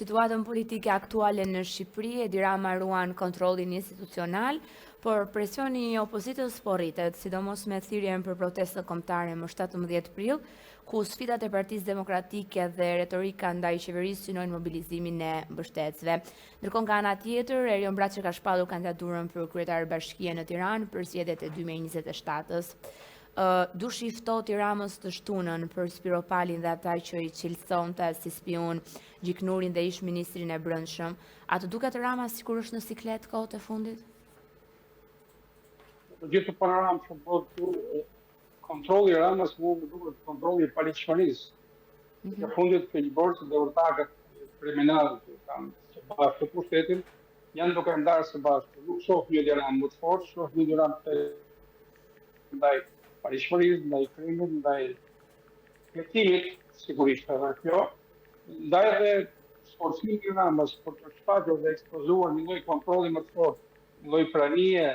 situatën politike aktuale në Shqipëri, Edi Rama ruan kontrollin institucional, por presioni i opozitës po rritet, sidomos me thirrjen për protestë kombëtare më 17 prill, ku sfidat e Partisë Demokratike dhe retorika ndaj qeverisë synojnë mobilizimin e mbështetësve. Ndërkohë nga ana tjetër, Erion Braçi ka shpallur kandidaturën për kryetar bashkie në Tiranë për zgjedhjet e 2027-s. Dushi i ftohtë i Ramës të shtunën për Spiropalin dhe ata që i cilësonte si spion Gjiknurin dhe ish ministrin e Brendshëm. A të duket Rama sikur është në siklet kohët e fundit? Të gjithë panoramë që bëhet kontrolli i Ramës më duket kontrolli i paligjshmërisë. Në fundit kënjëborësit dhe urtakët kriminalë që kanë së bashku të pushtetin janë duke ndarë së bashku. Nuk shoh një Edi Ramë më të fortë, shoh një Edi Ramë të ndaj paligjshmërisë, ndaj krimit, ndaj hetimit, sigurisht edhe kjo, ndaj edhe sforcimi i Ramës për të shfaqur dhe ekspozuar një lloj kontrolli më të fortë, një lloj pranie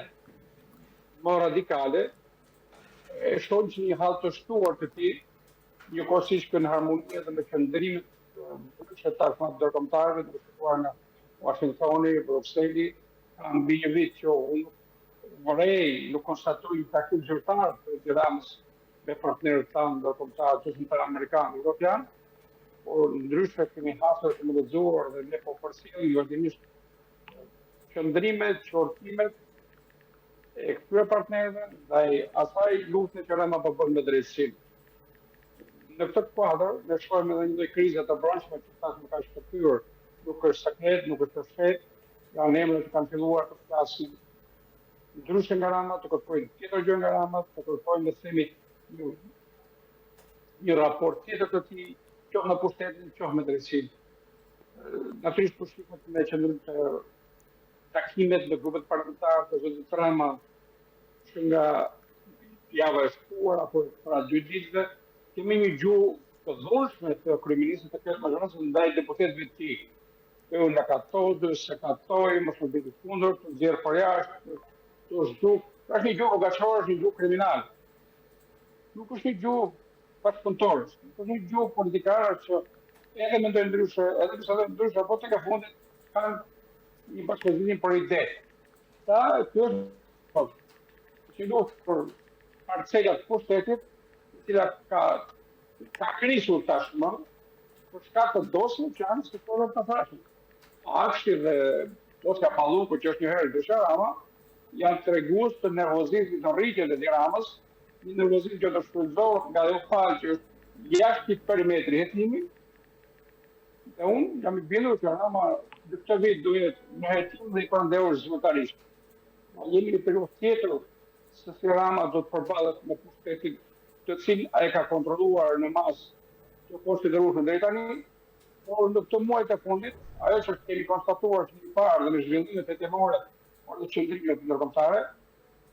më radikale, e shohim që një hall të shtuar të tij, njëkohësisht në harmoni edhe me qëndrimet që tashmë ndërkombëtare, duke nga Washingtoni, Bruxelli, kanë mbi një vit që unë nuk konstatoj një takim zyrtar të Edi Ramës me partnerët tanë ndërkombëtar të amerikanë evropian, por ndryshe kemi hasur të më lexuar dhe ne po përsillim vazhdimisht qëndrimet, qortimet e këtyre partnerëve ndaj asaj lufte që Rama po bën me drejtësinë. Në këtë kuadër, ne shohim edhe një lloj krize të brendshme që tashmë ka shkëpyer, nuk është sekret, nuk është fshet, janë emra që kanë filluar të flasin ndryshe nga Rama, të kërkojnë tjetër gjë nga Rama, të kërkojnë le të themi një raport tjetër të tij, qoftë në pushtetin, qoftë me drejtësinë. Natyrisht pushtetet me qëndrim të takimet me grupet parlamentarë të zotit Rama që nga java e shkuar apo para 2 ditëve, kemi një gjuhë të dhunshme të kryeministit të kësaj majorance ndaj deputetëve të tij. Unë nga ka todë, se ka toj, mos më bëjtë kundër, të nxjerrë për jashtë, të është një gjuhë ogaçore, është një gjuhë kriminal. Nuk është një gjuhë bashkëpunëtorës, nuk është një gjuhë politikare që edhe mendojnë ndryshe, edhe pse ndryshe, apo tek e fundit kanë një bashkëpunëtim për ide. Kjo është që luftë për parcelat të pushtetit, e cila ka krisur tashmë për shkak të dosjeve që janë sektorët të thashëm. Akshi dhe Oskar Palluku, që është një herë Dësha Rama, janë tregues të nervozizmit në rritjen e Edi Ramës, një nervozizëm që do shfrytëzohet nga ajo palë që është jashtë perimetrit hetimit. Dhe unë jam i bindur që Rama në këtë vit duhet në hetim dhe i përndehur zyrtarisht. Jemi në periudhë tjetër se si Rama do të përballet me pushtetin të cilin ai ka kontrolluar në masë të konsiderueshme deri tani, por në këtë muaj të fundit, ajo që kemi konstatuar që një parë dhe në zhvillimet hetimore, por në qëndrimet ndërkombëtare,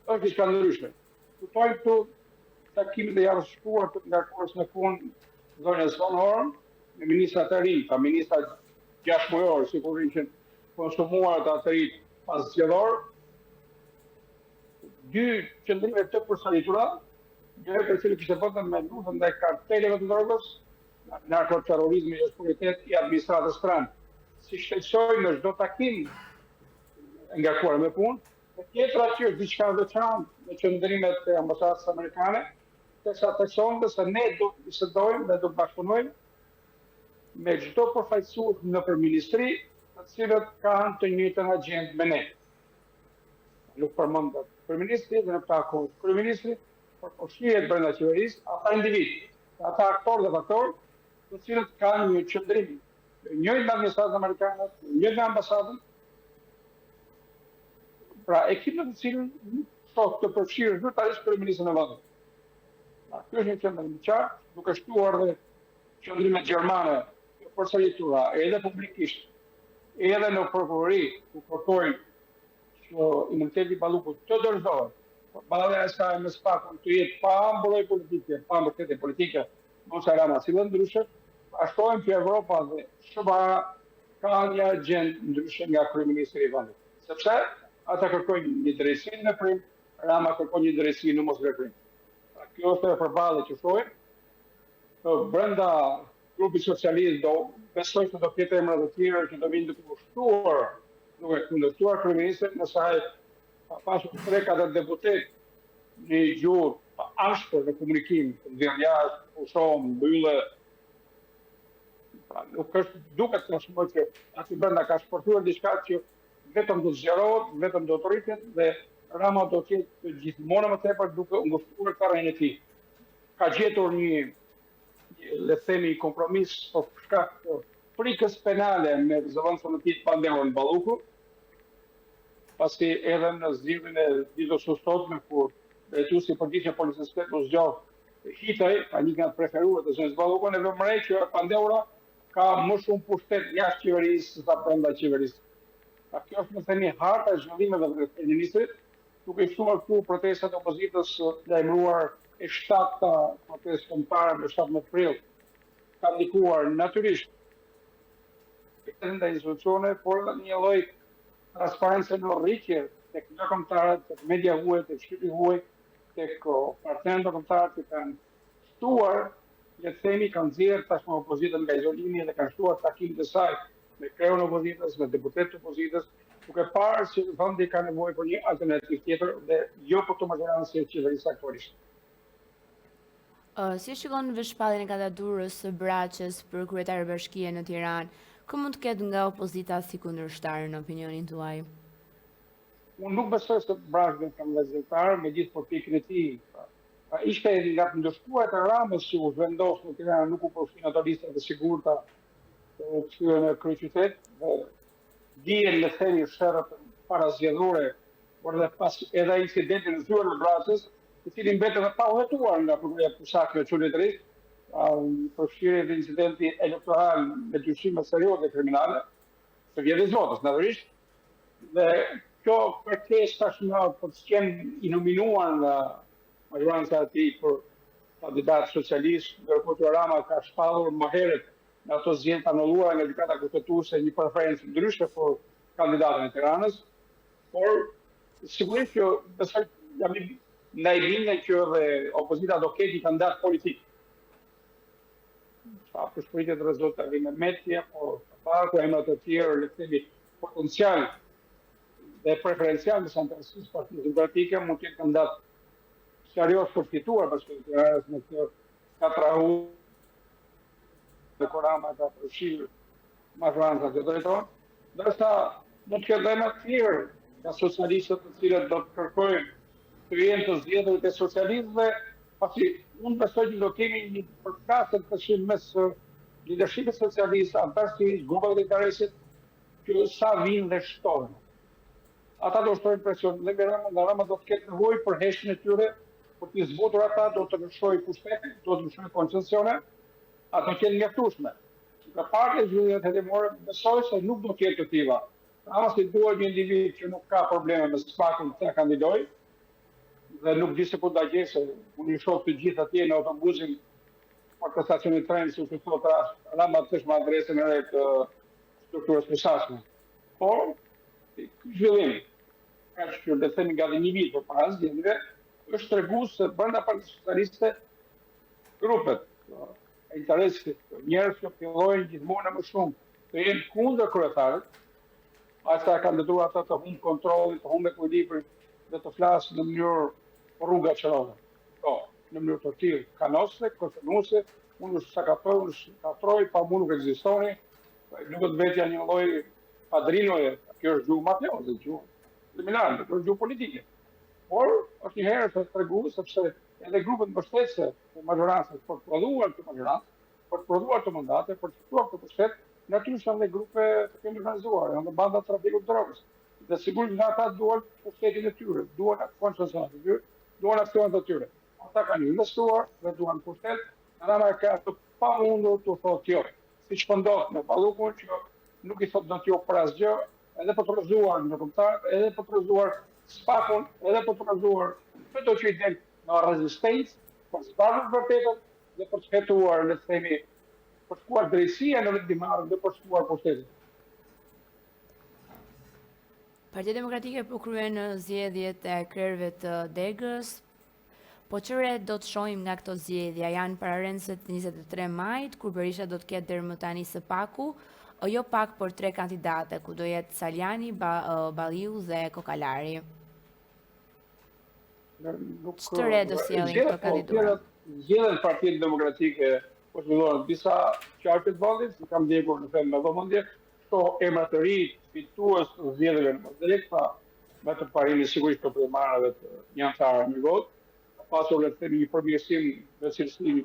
është diçka ndryshe. Kuptojmë këtu takimet e javës së shkuar të ngarkuar në punë zonës Von Horn, me ministrat e rinj, ka ministra 6 mujor, sigurisht që konsumuar të atërit pas zgjedhor, 2 qëndrime të përsëritura, gjë për cilë kishte bërë me luftën ndaj karteleve të drogës, narkoterrorizmi dhe kriminalitet i administratës pranë. Si shqetësoj në çdo takim ngarkuar me punë, e tjetra që është diçka veçantë në qëndrimet e ambasadës amerikane, teksa theksonte se ne do të bisedojmë dhe do të bashkëpunojmë me çdo përfaqësues nëpër ministri, të cilët kanë të njëjtën agjendë me ne. Nuk përmend kryeministri dhe në takon kryeministri, por shihet brenda qeverisë, ata individ, ata aktorë dhe faktorë, të cilët kanë një qëndrim, njëjtë nga administratën amerikane, njëjtë nga ambasadën, pra ekipet të cilën sot të përfshirë zyrtarisht kryeministrin e vendit. Kjo është një qendër më qartë, duke shtuar dhe qëndrimet gjermane të përsëritura edhe publikisht, edhe në prokurori, ku kërkojnë që imuniteti Pallukut të dorëzohet, ballavera e saj me spakun të jetë pa mburoj politike, pa mbështetje politike, mos Rama si dhe ndryshe, ashtojmë që Evropa dhe SBA kanë një agjendë ndryshe nga kryeministri i vendit. Sepse ata kërkojnë një drejtësi në prim, Rama kërkon një drejtësi në mos veprim. Kjo është e përballë që shohim. Brenda grupi socialist do besoj se do ketë emra të tjerë që do vinë të kundërshtuar, duke kundërshtuar kryeministrin, nëse ai ka pasur 3-4 deputet në gjuhë të ashpër në komunikim, të vjen jashtë, pushon, mbyllë. Nuk është duket tashmë që aty brenda ka shportuar diçka që vetëm do zgjerohet, vetëm do të rritet dhe Rama do të jetë gjithmonë më tepër duke ngushtuar terrenin e tij. Ka gjetur një, le të themi, kompromis për shkak të frikës penale me zëvendësën e tij të Pandeon Balluku, pasi edhe në zgjedhjen e ditës së sotme kur drejtuesi i përgjithshëm policisë shtetit u zgjodh Hitoj, ka një nga të preferuar të zonës Ballukun, e vëmërej që Pandeura ka më shumë pushtet jashtë qeverisë se sa brenda qeverisë. Kjo është më thënë harta e zhvillimeve të kryeministrit, duke shtuar këtu protestat e opozitës lajmëruar e 7 protestë kombëtare në 17 prill. Ka ndikuar natyrisht ndaj institucione, por edhe një lloj transparencë në rritje tek ndërkombëtarët, tek media huaj, tek shtypi huaj, tek partnerët ndërkombëtar që kanë shtuar, le të themi, kanë nxjerrë tashmë opozitën nga izolimi dhe kanë shtuar takimet e saj me kreun e opozitës, me deputetët e opozitës, duke parë se vendi ka nevojë për një alternativë tjetër dhe jo për të majorancë e qeverisë aktualisht. Si shikon veshpalljen e kandidaturës së Braçës për kryetare bashkie në Tiranë, kë mund të ketë nga opozita si kundërshtar në opinionin tuaj? Unë nuk besoj se Braçë do të kenë zyrtar, megjithë përpjekjen e tij. Ishte nga të ndëshkuar të Ramës që u vendos në Tiranë, nuk u përfshin ato listat e sigurta të kthyer në kryeqytet, dhe dihen le të themi sherrat parazgjedhore, por edhe pas edhe incidentin në zyrën e Braçës, i cili mbetën pa u hetuar nga prokuroria Pusaki me çulit të ri, përfshirje dhe incidenti elektoral me dyshime serioze kriminale, të vjedhjes votës, natyrisht, dhe kjo kërkesë tashmë për të qenë i nominuar nga majoranca e tij për kandidat socialist, ndërkohë që Rama ka shpallur më herët në ato zgjedhje anulluara nga gjykata kushtetuese një preferencë ndryshe për kandidatën e Tiranës, por sigurisht që besoj jam ndaj bindjen që edhe opozita do ketë një kandidat politik. Sa përshpëritje të rezultateve me Metja, por para emra të tjerë, le të themi, potencial dhe preferencial në antarësisë Partisë Demokratike mund të jetë kandidat serioz për fituar bashkëpunën e Tiranës në këtë katrahu dhe Korama ka përfshirë majoranca të drejtorit, ndërsa mund të ketë emra të tjerë nga socialistët të cilët do të kërkojnë të jenë të zgjedhur të socialistëve, pasi unë besoj që do kemi një përplasje të tashim mes lidershipit socialist, antarësisë, grupeve të interesit, që sa vinë dhe shtohen. Ata do shtojnë presion dhe nga Rama do të ketë nevojë për heshtjen e tyre, për të zbutur ata do të lëshojë pushtetin, do të lëshojë koncesione, ato që janë mjaftueshme. Nga partia e zhvillimit hetimor, besoj se nuk do të jetë të tilla. Rama si duhet një individ që nuk ka probleme me spakun të kandidojë, dhe nuk di se ku da gjese, unë i shoh të gjithë atje në autobusin për të stacionit trenit, si që thot Rama të është më adresën e të strukturës posaçme. Por, zhvillim, ka që le të themi nga dhe një vit për para zgjedhjeve, është tregues se brenda Partisë Socialiste grupet e interesit, njerëz që fillojnë gjithmonë më shumë të jenë kundër kryetarit, ata kanë ndërtuar ata të humbë kontrollin, të humbë ekuilibrin dhe të flasë në mënyrë rruga qërove. Po, në mënyrë të tillë, kanose, kërcënuese, unë shkakatoj, unë shkatroj, pa mu nuk ekzistoni, nuk të vetja një lloj padrinoje, kjo është gjuhë mafioze, gjuhë kriminale, kjo është gjuhë politike. Por, është një herë të tregu, sepse edhe grupet mbështetëse të majorancës për të prodhuar të majorancë, për të prodhuar të mandate, për të fituar të pushtet, natyrisht janë dhe grupe të kemi organizuar, janë dhe banda trafikut të drogës. Dhe sigurisht nga ata duan pushtetin e tyre, duan koncesionet e tyre, duan aksionet e tyre. Ata kanë investuar dhe duan pushtet, Rama ka të pamundur të thotë jo. Siç po ndodh me Ballukun që nuk i thotë dot jo për asgjë, edhe për të rrezuar ndërkombëtar, edhe për të rrezuar spakun, edhe për të rrezuar çdo që i del në rezistencë, për zbardhur vërtetën dhe për të hetuar, le të themi, për shkuar drejtësia në vendimarrje dhe për shkuar pushtetin. Partia Demokratike po kryen zgjedhjet e krerëve të degës, Po ç're do të shohim nga këto zgjedhja? Janë pararendëset 23 majit, kur Berisha do të ketë deri më tani së paku, jo pak për 3 kandidate, ku do jetë Saljani, Balliu dhe Kokalari. Ç'të re do sjellin këto kandidatura? Zgjedhjet Partitë Demokratike po zhvillohen disa qarke të vallit, si kam ndjekur në them me vëmendje, këto emra të ri fitues të zgjedhjeve në drejtë, me të parimin sigurisht të përmarrëve të një antare një votë, ka pasur le të themi një përmirësim në cilësinë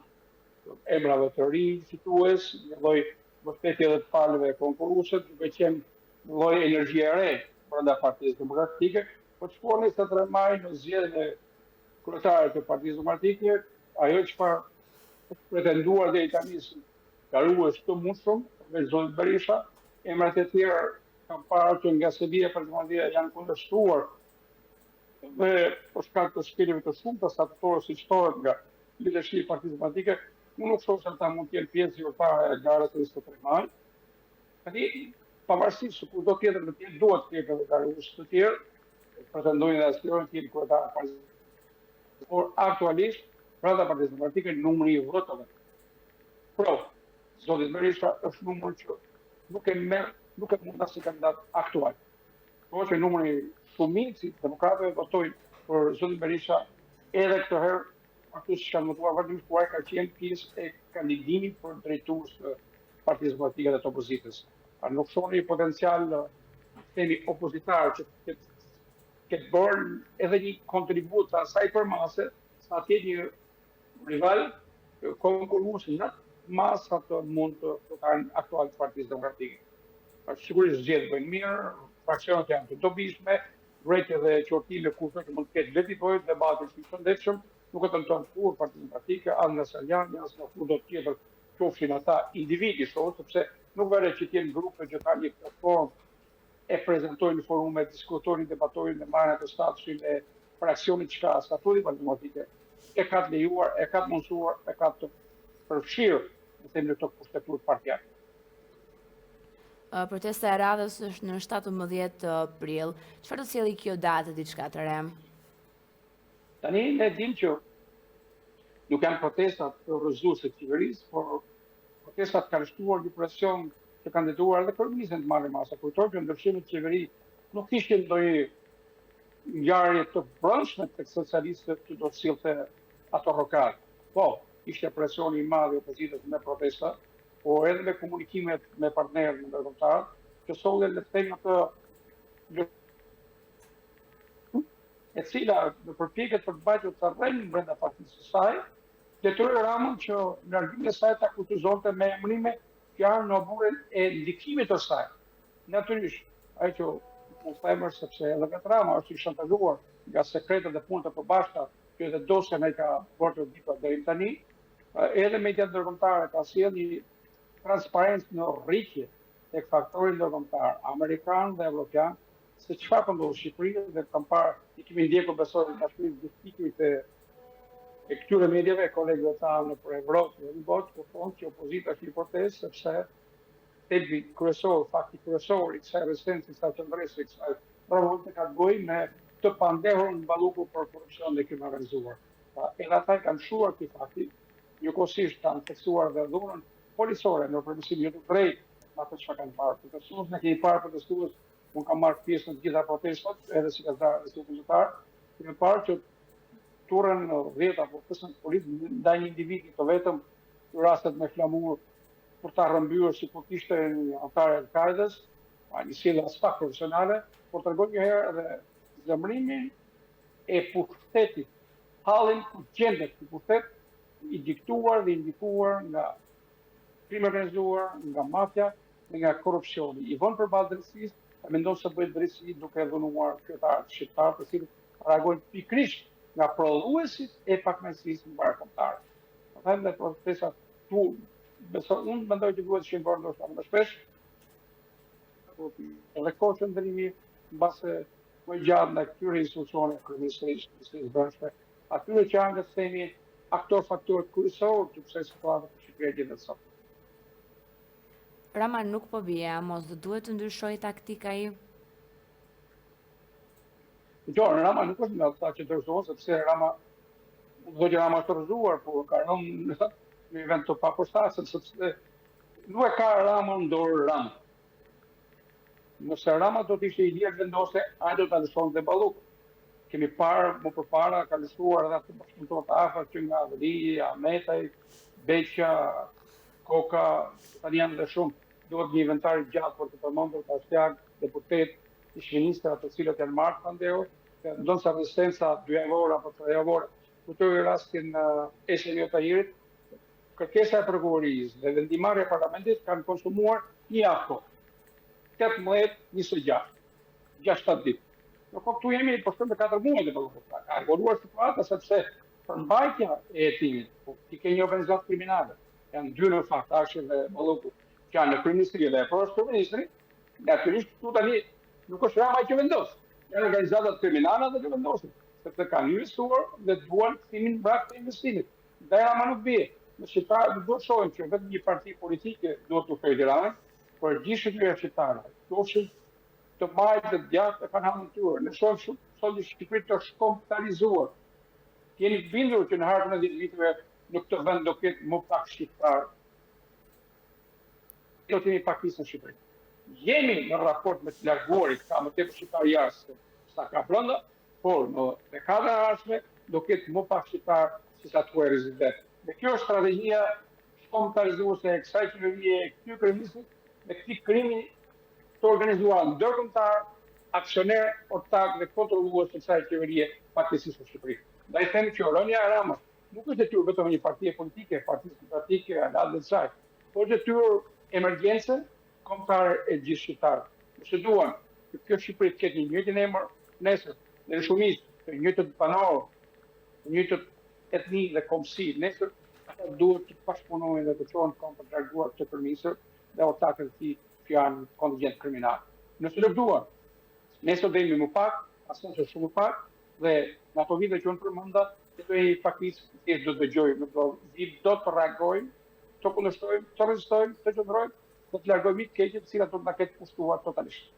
e emrave të ri fitues, një lloj mbështetje edhe të palëve konkurruese, duke qenë një lloj energjie e re brenda Partisë Demokratike, po shkon 23 maj në zgjedhjen e kryetarit të Partisë Demokratike, ajo çfarë është pretenduar deri tani si garues të mundshëm, me zonë Berisha, emrat e tjerë kam parë që nga Serbia për shembull janë kundërshtuar dhe për shkak të shkeljeve të shumta statutore siç thohet nga lidershipi i Partisë Demokratike, unë nuk shoh se ata mund të jenë pjesë zyrtare e garës së 23 maj. Tani pavarësisht se kudo tjetër në tjetër duhet të ketë edhe garues të tjerë, pretendojnë dhe aspirojnë të jenë kryetar të Partisë. Por aktualisht, brenda Partisë Demokratike numri i votave pro zotit Berisha është numër që nuk e mund as si kandidat aktual. Po që numri shumicë demokratëve votojnë për zotin Berisha edhe këtë herë aty që kanë votuar vazhdimisht ku ai ka qenë pjesë e kandidimit për drejtues të Partisë Demokratike dhe të opozitës. A nuk shohni potencial themi opozitar që këtë bërë edhe një kontribut të asaj përmase, sa të jetë një rival konkurrues në masa të mund të kanë aktual të Partisë Demokratike. Sigurisht zgjedhjet bëjnë mirë, fraksionet janë të dobishme, vrejtje dhe qortime kushte që mund të ketë vetivojë, debati është i shëndetshëm, nuk e tenton kur Partia Demokratike, as nga Saljani, as nga kudo tjetër, qofshin ata individi shoh, sepse nuk vëre që të jenë grupe që kanë një platformë e prezantojnë në forume, diskutojnë, debatojnë dhe marrën atë statusin e fraksionit që ka statuti Partisë Demokratike, e ka të lejuar, e ka të mundsuar, e ka të përfshirë në themi në këto kushtetur partijake. Protesta e radhës është në 17 prill. Çfarë do sjellë kjo datë diçka të re? Tani ne dim që nuk janë protestat rrëzuese të qeverisë, por protestat kanë shtuar një presion të kandiduar dhe kryeministën të marrë masa. Kujtoj që ndryshimet të qeverisë nuk kishin ndonjë ngjarje të brendshme tek socialistët që do të sillte ato rokat. Po, ishte presioni i madh i opozitës me protesta, po edhe me komunikimet me partnerët ndërkombëtar, që sollen le të themi atë e cila në përpjekjet për të mbajtur të rrenë brenda partisë së saj, detyroi Ramën që në largimin e saj ta akuzonte me emrime që janë në burën e ndikimit të saj. Natyrisht, ai që mos themër sepse edhe vetë Rama është i shantazhuar nga sekretet e punës të përbashkëta, që edhe dosjen ai ka bërë ditë deri tani, edhe mediat ndërkombëtare ka sjellë një transparencë në rritje tek faktorit ndërkombëtar amerikan dhe evropian, se çfarë po ndodh në Shqipëri dhe kam parë i kemi ndjekur besoj bashkëpunën justifikuit e këtyre mediave, kolegëve tanë për Evropë dhe në botë, ku thonë që opozita është një protestë sepse thelbi kryesor, fakti kryesor i kësaj rezistencë, kësaj qendrese, kësaj revolte ka të bëjë me të pandehur në balluku për korrupsion dhe krim organizuar. Edhe ata kanë shuar këtij fakti, njëkohësisht kanë theksuar dhe dhunën policore në përmirësim jo të drejtë ato që kanë parë. Protestues ne kemi parë protestues, unë kam marrë pjesë në të gjitha protestat, edhe si gazetar dhe si opozitaar, kemi parë që turën 10 apo 15 politë ndaj një individi të vetëm në rastet me flamur për ta rrëmbyer sikur kishte një antar e Al-Qaedas, një sjellje as pak profesionale, por tregon një herë edhe zemrimin e pushtetit, hallin ku gjendet ky pushtet i diktuar dhe indikuar nga krim organizuar, nga mafia dhe nga korrupsioni. I vënë përballë drejtësisë, e mendon se bëhet drejtësi duke dhunuar kryetarët shqiptar, të cilët reagojnë pikërisht nga prodhuesit e pakmësisë mbarkombëtare. Them dhe protestat tu, unë mendoj që duhet të bërë ndoshta më shpesh, edhe kohë qëndrimi mbase më gjatë në këtyre institucioneve kryeministrisë, Ministrisë Brendshme, atyre që janë të themi faktorët kryesorë të kësaj situate të Shqipërisë gjithë sot. Rama nuk po bie, mos do duhet të ndryshojë taktika ai? Rama nuk është nga ata që ndryshon, sepse Rama do që Rama është rëzuar, po ka rënë në event të papërshtatshëm, sepse nuk e ka Rama në dorë Rama. Nëse Rama do të ishte i lirë vendose, ai do ta lëshonte Ballukun. Kemi parë më përpara ka lëshuar edhe atë bashkëpunëtor të afërt që nga Veli, Ahmetaj, Beqa, Koka, tani janë dhe shumë. Duhet një inventar i gjatë për të përmendur Pasjak, deputet, ish-ministra të cilët janë marrë pandeo, ndonë rezistenca 2 javore apo 3 javore. Kujtoj rastin Esenio Tahirit, kërkesa e prokurorisë dhe vendimarrja e parlamentit kanë konsumuar një javë kohë. 18-26, 6-7 ditë. Në këtu jemi për shumë të 4 muaj dhe ka evoluar situata sepse përmbajtja e hetimit, ti ke një organizatë kriminale, janë 2 në fakt, Arshi dhe Balluku, që janë në kryeministri dhe poshtë kryeministri, natyrisht këtu tani nuk është Rama që vendos. Janë organizatat kriminale dhe që vendosin, sepse kanë investuar dhe duan kthyimin brak të investimit. Dhe Rama nuk bie. Në shqiptar do të shohim që vetëm një parti politike duhet të ufejë Ramën, por gjithë shqiptarët shqiptarë, qofshin të majtë të djathtë e kanë hanë në shohim shumë sot Shqipëri të shkomptarizuar. Jeni të bindur që në hartën e 10 viteve në këtë vend do ketë më pak shqiptarë. Do të jemi pakisë në Shqipëri. Jemi në raport me të larguarit, ka më tepër shqiptarë jashtë sa ka brenda, por në dekadën e ardhshme do ketë më pak shqiptarë se sa tuaj rezident. Dhe kjo është strategjia shkomptarizuese e kësaj qeverie, e këtij kryeministit, dhe këtij krimi të organizuar ndërkombëtar, aksioner, ortak dhe kontrollues të kësaj qeverie fatkeqësisht në Shqipëri. Ndaj them që rënia e Ramës nuk është detyrë vetëm një partie politike, Partisë Demokratike, Alat dhe Çaj, por detyrë emergjence kombëtare e gjithë shqiptarëve. Nëse duan që kjo Shqipëri të ketë një njëjtin emër nesër, në shumicë të njëjtët banorë, të njëjtët etni dhe kombësi nesër, ata duhet të bashkëpunojnë dhe të çohen këmbë për të larguar këtë kryeministër dhe ortakët e tij që janë kontingjent kriminal. Nëse nuk duan, nesër dhe jemi më pak, asnjë shumë më pak, dhe në ato vite që unë përmenda, të e faktisë thjesht do të dëgjojmë, do të reagojmë, të kundërshtojmë, të rezistojmë, të qëndrojmë, dhe të largojmë të keqe të cilat do të na ketë pushtuar totalisht.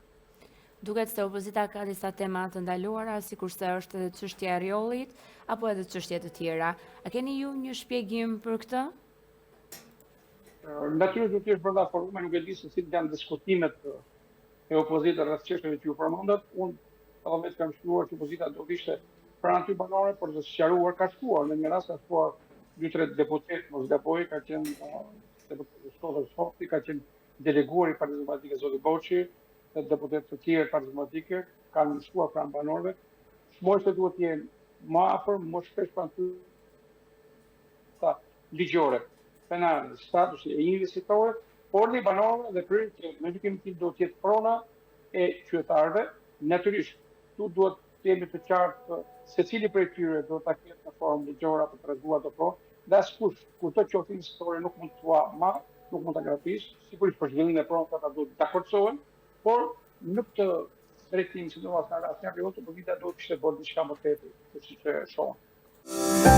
Duket se opozita ka disa tema të ndaluara, sikurse është edhe çështja e Rjollit apo edhe çështje të tjera. A keni ju një shpjegim për këtë? Natyrisht do të jesh brenda forume, nuk e di se si janë diskutimet e opozitës rreth çështjeve që ju përmendat. Unë edhe vetë kam shkruar që opozita do të ishte pranë ty banore, por të sqaruar ka shkuar. Në një rast ka shkuar 2-3 deputet, mos gaboj, ka qenë deputet Shkodër Softi, ka qenë deleguar i Partisë Demokratike zoti Boçi, dhe deputet të tjerë të Partisë Demokratike kanë shkuar pranë banorëve. Shmojse duhet të jenë më afër, më shpesh pranë ty ta ligjore, penale, statusi e investitore, por një banorëve dhe kryet që me gjykimin tim do të jetë prona e qytetarëve. Natyrisht, tu duhet të jemi të qartë se cili prej tyre do ta ketë në formë ligjore apo treguar apo pro, dhe askush kur të qoftë investitore nuk mund të thua ma, nuk mund ta gratis, sigurisht për zhvillimin e pronave ata duhet të dakordsohen, por në këtë drejtim, sidomos në rastin e Rjolllit, opozita do të kishte bërë diçka më tepër, siç e shohim.